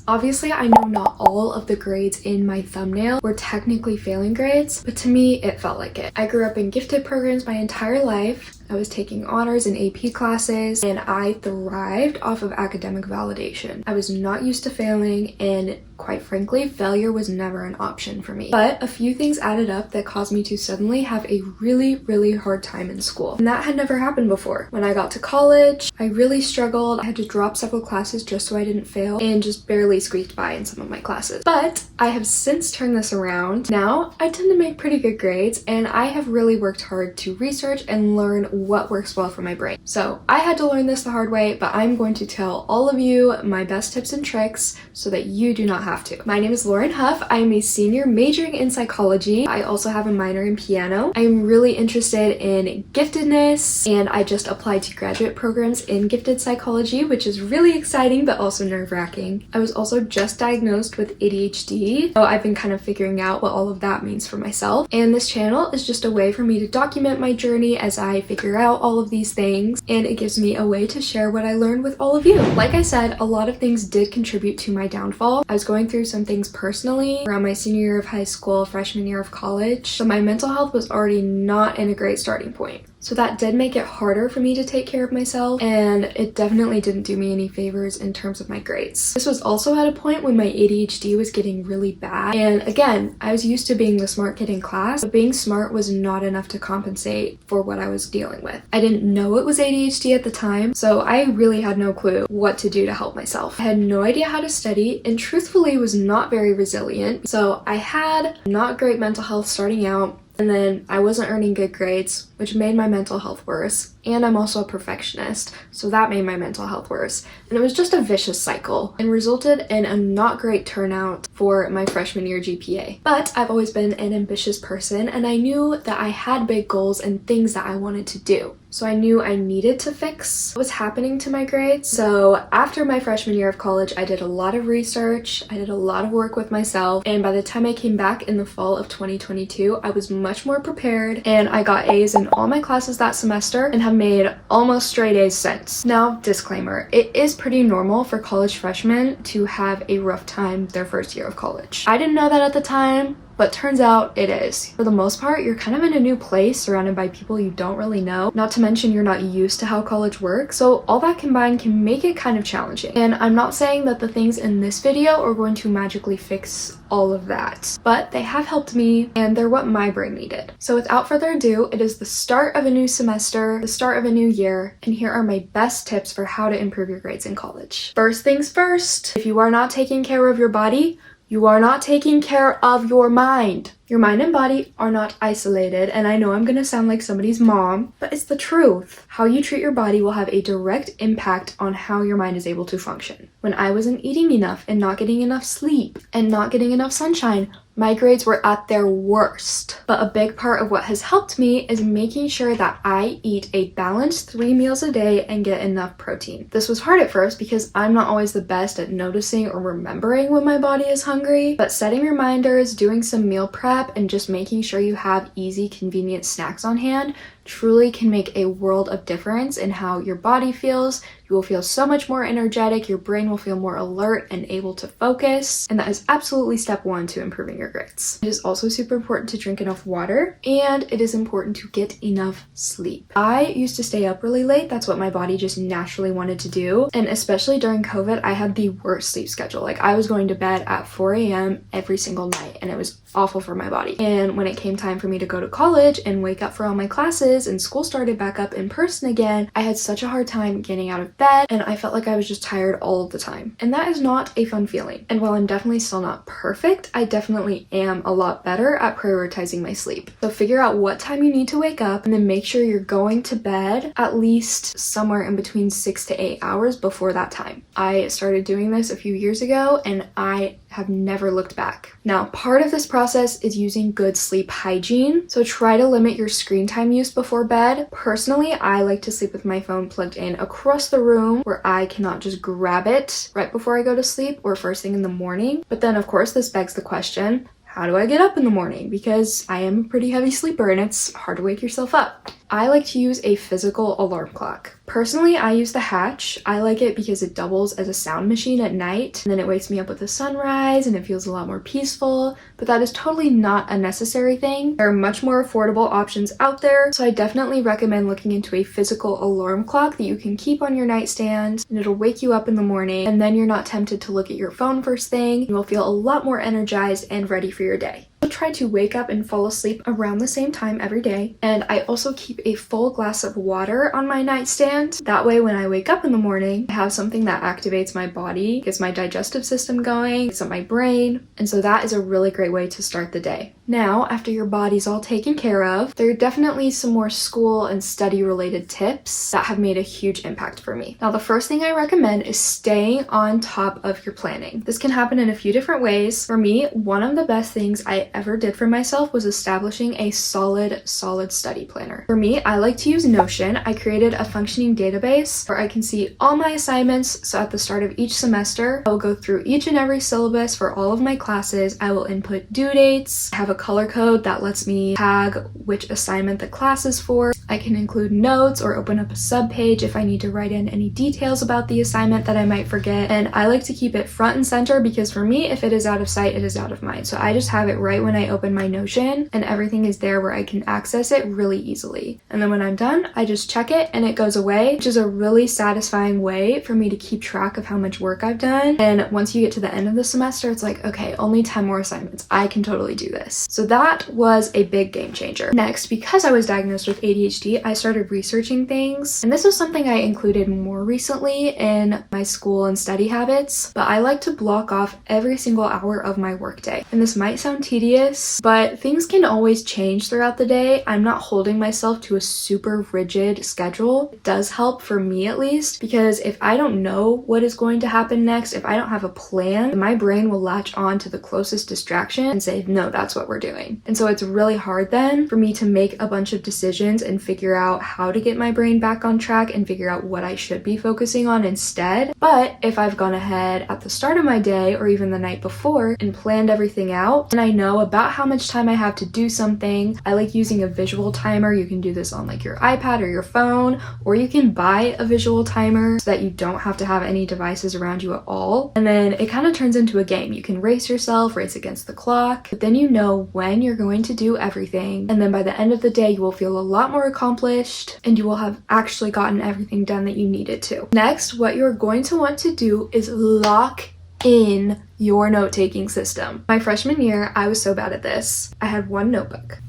Obviously, I know not all of the grades in my thumbnail were technically failing grades, but to me, it felt like it. I grew up in gifted programs my entire life. I was taking honors and AP classes, and I thrived off of academic validation. I was not used to failing, and quite frankly, failure was never an option for me. But a few things added up that caused me to suddenly have a really hard time in school. And that had never happened before. When I got to college, I really struggled. I had to drop several classes just so I didn't fail, and just barely squeaked by in some of my classes. But I have since turned this around. Now, I tend to make pretty good grades, and I have really worked hard to research and learn what works well for my brain. So I had to learn this the hard way, but I'm going to tell all of you my best tips and tricks so that you do not have to. My name is Lauren Huff. I am a senior majoring in psychology. I also have a minor in piano. I am really interested in giftedness, and I just applied to graduate programs in gifted psychology, which is really exciting but also nerve-wracking. I was also just diagnosed with ADHD, so I've been kind of figuring out what all of that means for myself. And this channel is just a way for me to document my journey as I figure out all of these things, and it gives me a way to share what I learned with all of you. Like I said, a lot of things did contribute to my downfall. I was going through some things personally around my senior year of high school, freshman year of college, so my mental health was already not in a great starting point. So that did make it harder for me to take care of myself, and it definitely didn't do me any favors in terms of my grades. This was also at a point when my ADHD was getting really bad, and again, I was used to being the smart kid in class, but being smart was not enough to compensate for what I was dealing with. I didn't know it was ADHD at the time, so I really had no clue what to do to help myself. I had no idea how to study, and truthfully was not very resilient, so I had not great mental health starting out. And then I wasn't earning good grades, which made my mental health worse. And I'm also a perfectionist, so that made my mental health worse. And it was just a vicious cycle and resulted in a not great turnout for my freshman year GPA. But I've always been an ambitious person, and I knew that I had big goals and things that I wanted to do. So I knew I needed to fix what was happening to my grades. So after my freshman year of college, I did a lot of research, I did a lot of work with myself, and by the time I came back in the fall of 2022, I was much more prepared, and I got A's in all my classes that semester and have made almost straight A's since. Now, disclaimer, it is pretty normal for college freshmen to have a rough time their first year of college. I didn't know that at the time, but turns out it is. For the most part, you're kind of in a new place surrounded by people you don't really know, not to mention you're not used to how college works, so all that combined can make it kind of challenging. And I'm not saying that the things in this video are going to magically fix all of that, but they have helped me, and they're what my brain needed. So without further ado, it is the start of a new semester, the start of a new year, and here are my best tips for how to improve your grades in college. First things first, if you are not taking care of your body, you are not taking care of your mind. Your mind and body are not isolated, and I know I'm gonna sound like somebody's mom, but it's the truth. How you treat your body will have a direct impact on how your mind is able to function. When I wasn't eating enough and not getting enough sleep and not getting enough sunshine, my grades were at their worst. But a big part of what has helped me is making sure that I eat a balanced 3 meals a day and get enough protein. This was hard at first because I'm not always the best at noticing or remembering when my body is hungry, but setting reminders, doing some meal prep, and just making sure you have easy, convenient snacks on hand truly can make a world of difference in how your body feels. You will feel so much more energetic, your brain will feel more alert and able to focus, and that is absolutely step one to improving your grades. It is also super important to drink enough water, and it is important to get enough sleep. I used to stay up really late, that's what my body just naturally wanted to do, and especially during COVID, I had the worst sleep schedule. Like, I was going to bed at 4 a.m. every single night, and it was awful for my body. And when it came time for me to go to college and wake up for all my classes and school started back up in person again, I had such a hard time getting out of bed, and I felt like I was just tired all of the time. And that is not a fun feeling. And while I'm definitely still not perfect, I definitely am a lot better at prioritizing my sleep. So figure out what time you need to wake up, and then make sure you're going to bed at least somewhere in between 6 to 8 hours before that time. I started doing this a few years ago, and I have never looked back. Now, part of this process is using good sleep hygiene, so try to limit your screen time use before bed. Personally, I like to sleep with my phone plugged in across the room where I cannot just grab it right before I go to sleep or first thing in the morning. But then, of course, this begs the question, how do I get up in the morning? Because I am a pretty heavy sleeper and it's hard to wake yourself up. I like to use a physical alarm clock. Personally, I use the Hatch. I like it because it doubles as a sound machine at night, and then it wakes me up with the sunrise and it feels a lot more peaceful, but that is totally not a necessary thing. There are much more affordable options out there, so I definitely recommend looking into a physical alarm clock that you can keep on your nightstand, and it'll wake you up in the morning, and then you're not tempted to look at your phone first thing. You'll feel a lot more energized and ready for your day. I try to wake up and fall asleep around the same time every day, and I also keep a full glass of water on my nightstand. That way when I wake up in the morning, I have something that activates my body, gets my digestive system going, gets up my brain, and so that is a really great way to start the day. Now, after your body's all taken care of, there are definitely some more school and study related tips that have made a huge impact for me. Now, the first thing I recommend is staying on top of your planning. This can happen in a few different ways. For me, one of the best things I ever did for myself was establishing a solid study planner. For me, I like to use Notion. I created a functioning database where I can see all my assignments. So at the start of each semester, I will go through each and every syllabus for all of my classes. I will input due dates, have a color code that lets me tag which assignment the class is for. I can include notes or open up a subpage if I need to write in any details about the assignment that I might forget. And I like to keep it front and center because for me, if it is out of sight, it is out of mind. So I just have it right when I open my Notion, and everything is there where I can access it really easily. And then when I'm done, I just check it and it goes away, which is a really satisfying way for me to keep track of how much work I've done. And once you get to the end of the semester, it's like, okay, only 10 more assignments. I can totally do this. So that was a big game changer. Next, because I was diagnosed with ADHD, I started researching things. And this was something I included more recently in my school and study habits, but I like to block off every single hour of my workday. And this might sound tedious, but things can always change throughout the day. I'm not holding myself to a super rigid schedule. It does help for me at least, because if I don't know what is going to happen next, if I don't have a plan, my brain will latch on to the closest distraction and say, no, that's what we're doing. And so it's really hard then for me to make a bunch of decisions and figure out how to get my brain back on track and figure out what I should be focusing on instead. But if I've gone ahead at the start of my day or even the night before and planned everything out, and I know about how much time I have to do something, I like using a visual timer. You can do this on like your iPad or your phone, or you can buy a visual timer so that you don't have to have any devices around you at all. And then it kind of turns into a game. You can race yourself, race against the clock, but then you know when you're going to do everything. And then by the end of the day, you will feel a lot more accomplished and you will have actually gotten everything done that you needed to. Next, what you're going to want to do is lock in your note-taking system. My freshman year, I was so bad at this. I had one notebook,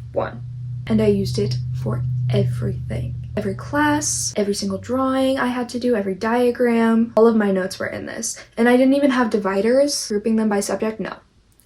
and I used it for everything. Every class, every single drawing I had to do, every diagram, all of my notes were in this. And I didn't even have dividers, grouping them by subject, no.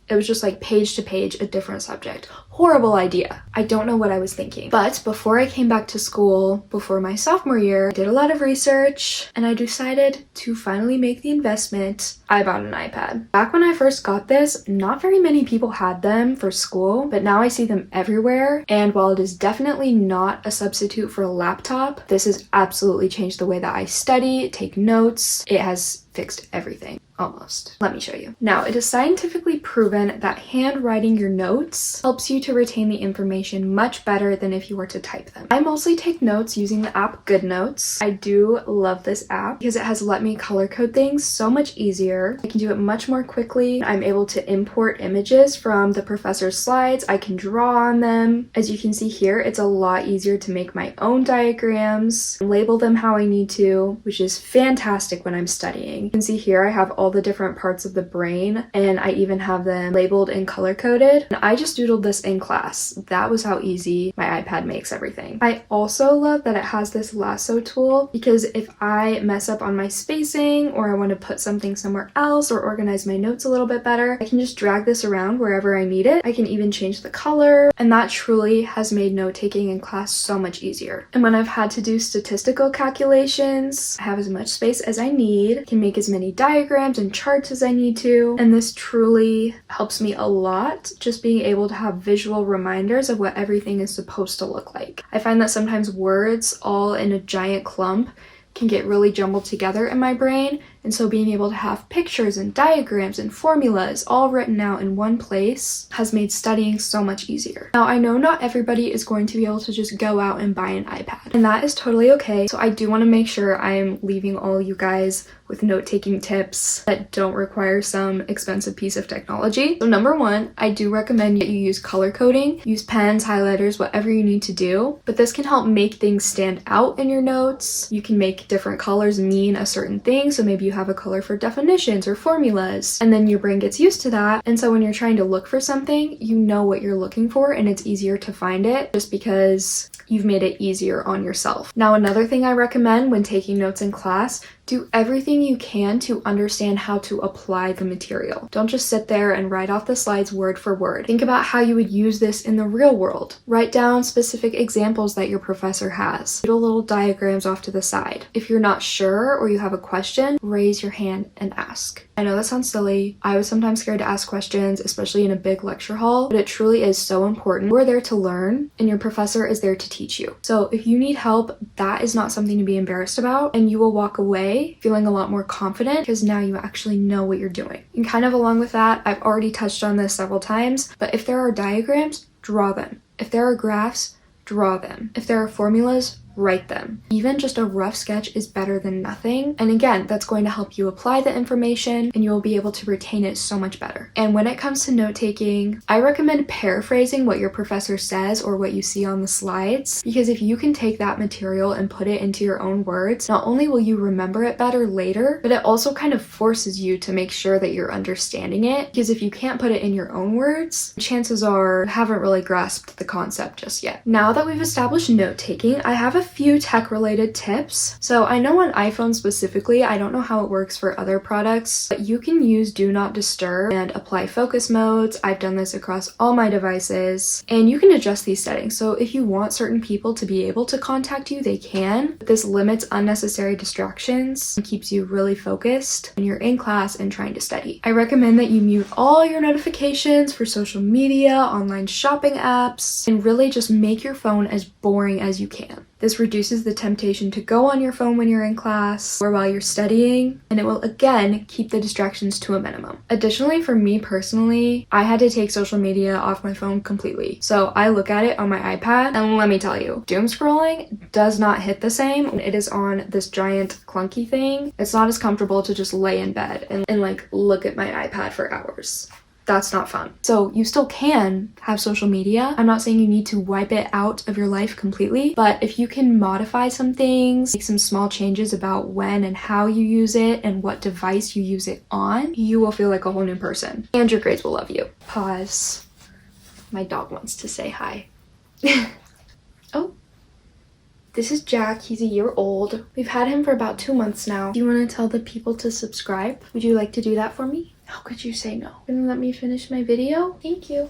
It was just like page to page, a different subject. Horrible idea. I don't know what I was thinking. But before I came back to school, before my sophomore year, I did a lot of research and I decided to finally make the investment. I bought an iPad. Back when I first got this, not very many people had them for school, but now I see them everywhere. And while it is definitely not a substitute for a laptop, this has absolutely changed the way that I study, take notes. It has fixed everything. Almost. Let me show you. Now, it is scientifically proven that handwriting your notes helps you to retain the information much better than if you were to type them. I mostly take notes using the app GoodNotes. I do love this app because it has let me color code things so much easier. I can do it much more quickly. I'm able to import images from the professor's slides. I can draw on them. As you can see here, it's a lot easier to make my own diagrams and label them how I need to, which is fantastic when I'm studying. You can see here I have all the different parts of the brain, and I even have them labeled and color coded. And I just doodled this in class. That was how easy my iPad makes everything. I also love that it has this lasso tool, because if I mess up on my spacing or I want to put something somewhere else or organize my notes a little bit better, I can just drag this around wherever I need it. I can even change the color, and that truly has made note-taking in class so much easier. And when I've had to do statistical calculations, I have as much space as I need, can make as many diagrams and charts as I need to, and this truly helps me a lot, just being able to have visual reminders of what everything is supposed to look like. I find that sometimes words all in a giant clump can get really jumbled together in my brain, And so being able to have pictures and diagrams and formulas all written out in one place has made studying so much easier. Now, I know not everybody is going to be able to just go out and buy an iPad, and that is totally okay. So I do want to make sure I am leaving all you guys with note-taking tips that don't require some expensive piece of technology. So number one, I do recommend that you use color coding. Use pens, highlighters, whatever you need to do, but this can help make things stand out in your notes. You can make different colors mean a certain thing, so maybe you have a color for definitions or formulas, and then your brain gets used to that, and so when you're trying to look for something, you know what you're looking for and it's easier to find it just because you've made it easier on yourself. Now, another thing I recommend when taking notes in class, do everything you can to understand how to apply the material. Don't just sit there and write off the slides word for word. Think about how you would use this in the real world. Write down specific examples that your professor has. Do little diagrams off to the side. If you're not sure or you have a question, raise your hand and ask. I know that sounds silly. I was sometimes scared to ask questions, especially in a big lecture hall, but it truly is so important. We're there to learn and your professor is there to teach you. So if you need help, that is not something to be embarrassed about, and you will walk away feeling a lot more confident because now you actually know what you're doing. And kind of along with that, I've already touched on this several times, but if there are diagrams, draw them. If there are graphs, draw them. If there are formulas, write them. Even just a rough sketch is better than nothing. And again, that's going to help you apply the information and you'll be able to retain it so much better. And when it comes to note-taking, I recommend paraphrasing what your professor says or what you see on the slides, because if you can take that material and put it into your own words, not only will you remember it better later, but it also kind of forces you to make sure that you're understanding it, because if you can't put it in your own words, chances are you haven't really grasped the concept just yet. Now that we've established note-taking, I have a few tech-related tips. So I know on iPhone specifically, I don't know how it works for other products, but you can use Do Not Disturb and apply focus modes. I've done this across all my devices, and you can adjust these settings. So if you want certain people to be able to contact you, they can. But this limits unnecessary distractions and keeps you really focused when you're in class and trying to study. I recommend that you mute all your notifications for social media, online shopping apps, and really just make your phone as boring as you can. This reduces the temptation to go on your phone when you're in class or while you're studying, and it will again keep the distractions to a minimum. Additionally, for me personally, I had to take social media off my phone completely. So I look at it on my iPad, and let me tell you, doom scrolling does not hit the same when it is on this giant clunky thing. It's not as comfortable to just lay in bed and like look at my iPad for hours. That's not fun. So you still can have social media. I'm not saying you need to wipe it out of your life completely, but if you can modify some things, make some small changes about when and how you use it and what device you use it on, you will feel like a whole new person. And your grades will love you. Pause. My dog wants to say hi. Oh. This is Jack. He's a year old. We've had him for about 2 months now. Do you want to tell the people to subscribe? Would you like to do that for me? How could you say no? Gonna let me finish my video? Thank you.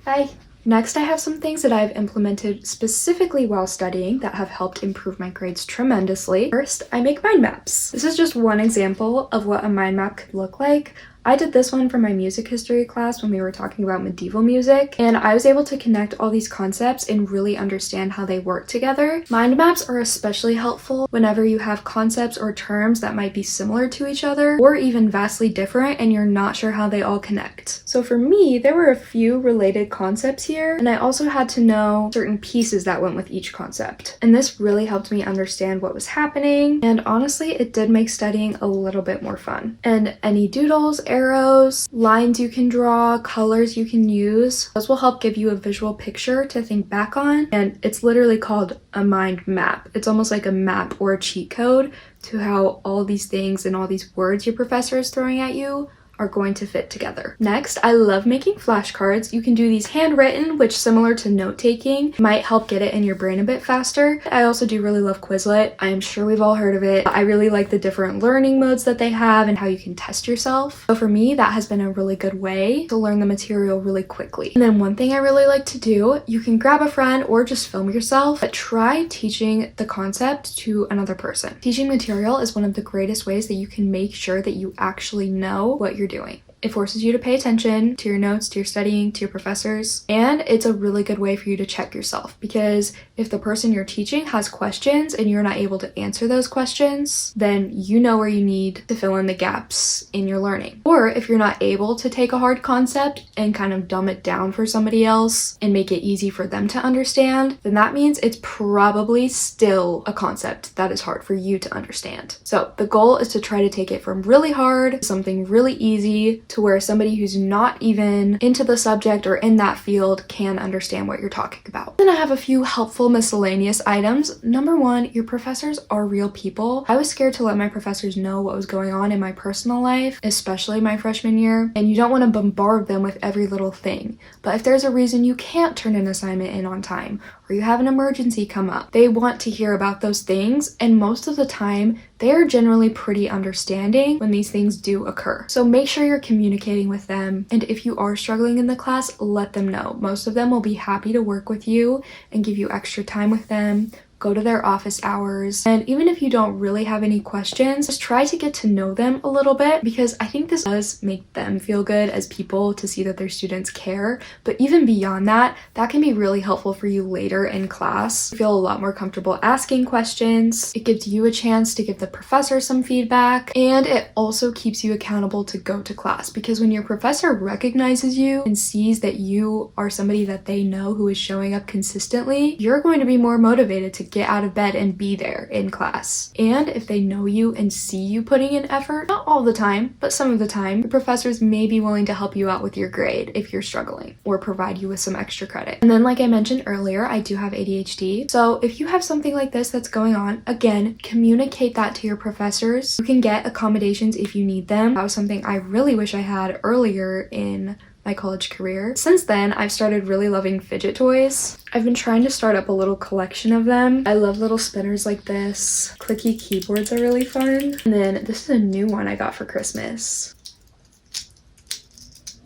Bye. Next, I have some things that I've implemented specifically while studying that have helped improve my grades tremendously. First, I make mind maps. This is just one example of what a mind map could look like. I did this one for my music history class when we were talking about medieval music, and I was able to connect all these concepts and really understand how they work together. Mind maps are especially helpful whenever you have concepts or terms that might be similar to each other or even vastly different and you're not sure how they all connect. So for me, there were a few related concepts here, and I also had to know certain pieces that went with each concept. And this really helped me understand what was happening, and honestly, it did make studying a little bit more fun. And any doodles, arrows, lines you can draw, colors you can use, those will help give you a visual picture to think back on, and it's literally called a mind map. It's almost like a map or a cheat code to how all these things and all these words your professor is throwing at you are going to fit together. Next, I love making flashcards. You can do these handwritten, which similar to note-taking might help get it in your brain a bit faster. I also do really love Quizlet. I'm sure we've all heard of it. I really like the different learning modes that they have and how you can test yourself. So for me, that has been a really good way to learn the material really quickly. And then one thing I really like to do, you can grab a friend or just film yourself, but try teaching the concept to another person. Teaching material is one of the greatest ways that you can make sure that you actually know what you're doing. It forces you to pay attention to your notes, to your studying, to your professors, and it's a really good way for you to check yourself, because if the person you're teaching has questions and you're not able to answer those questions, then you know where you need to fill in the gaps in your learning. Or if you're not able to take a hard concept and kind of dumb it down for somebody else and make it easy for them to understand, then that means it's probably still a concept that is hard for you to understand. So the goal is to try to take it from really hard, something really easy, to where somebody who's not even into the subject or in that field can understand what you're talking about. Then I have a few helpful miscellaneous items. Number one, your professors are real people. I was scared to let my professors know what was going on in my personal life, especially my freshman year, and you don't want to bombard them with every little thing. But if there's a reason you can't turn an assignment in on time, or you have an emergency come up, they want to hear about those things, and most of the time they are generally pretty understanding when these things do occur. So make sure you're communicating with them, and if you are struggling in the class, let them know. Most of them will be happy to work with you and give you extra time with them. Go to their office hours, and even if you don't really have any questions, just try to get to know them a little bit, because I think this does make them feel good as people to see that their students care. But even beyond that, that can be really helpful for you later in class. You feel a lot more comfortable asking questions. It gives you a chance to give the professor some feedback, and it also keeps you accountable to go to class, because when your professor recognizes you and sees that you are somebody that they know who is showing up consistently, you're going to be more motivated to get out of bed and be there in class. And if they know you and see you putting in effort, not all the time, but some of the time, the professors may be willing to help you out with your grade if you're struggling, or provide you with some extra credit. And then, like I mentioned earlier, I do have ADHD. So if you have something like this that's going on, again, communicate that to your professors. You can get accommodations if you need them. That was something I really wish I had earlier in my college career. Since then, I've started really loving fidget toys. I've been trying to start up a little collection of them. I love little spinners like this. Clicky keyboards are really fun. And then this is a new one I got for Christmas.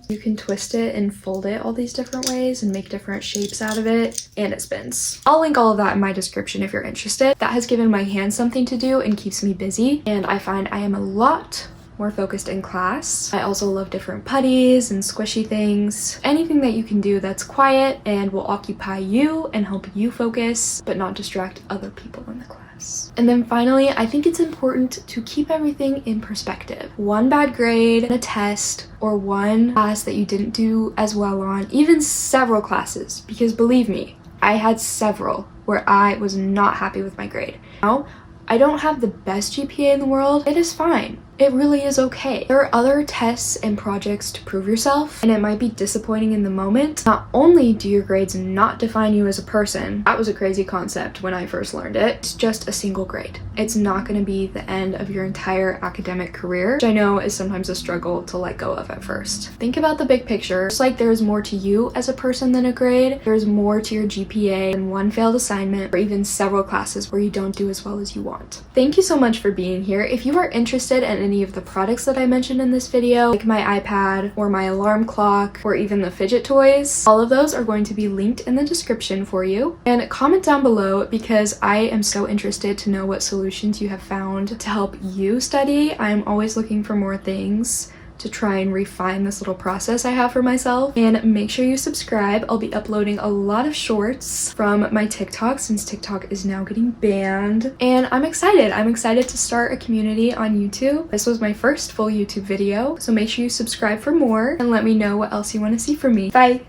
You can twist it and fold it all these different ways and make different shapes out of it, and it spins. I'll link all of that in my description if you're interested. That has given my hands something to do and keeps me busy, and I find I am a lot more focused in class. I also love different putties and squishy things. Anything that you can do that's quiet and will occupy you and help you focus, but not distract other people in the class. And then finally, I think it's important to keep everything in perspective. One bad grade, a test, or one class that you didn't do as well on, even several classes, because believe me, I had several where I was not happy with my grade. Now, I don't have the best GPA in the world. It is fine. It really is okay. There are other tests and projects to prove yourself, and it might be disappointing in the moment. Not only do your grades not define you as a person, that was a crazy concept when I first learned it, it's just a single grade. It's not going to be the end of your entire academic career, which I know is sometimes a struggle to let go of at first. Think about the big picture. Just like there's more to you as a person than a grade, there's more to your GPA than one failed assignment or even several classes where you don't do as well as you want. Thank you so much for being here. If you are interested in any of the products that I mentioned in this video, like my iPad or my alarm clock or even the fidget toys, all of those are going to be linked in the description for you. And comment down below, because I am so interested to know what solutions you have found to help you study. I'm always looking for more things to try and refine this little process I have for myself. And make sure you subscribe. I'll be uploading a lot of shorts from my TikTok, since TikTok is now getting banned. And I'm excited. I'm excited to start a community on YouTube. This was my first full YouTube video, so make sure you subscribe for more and let me know what else you want to see from me. Bye!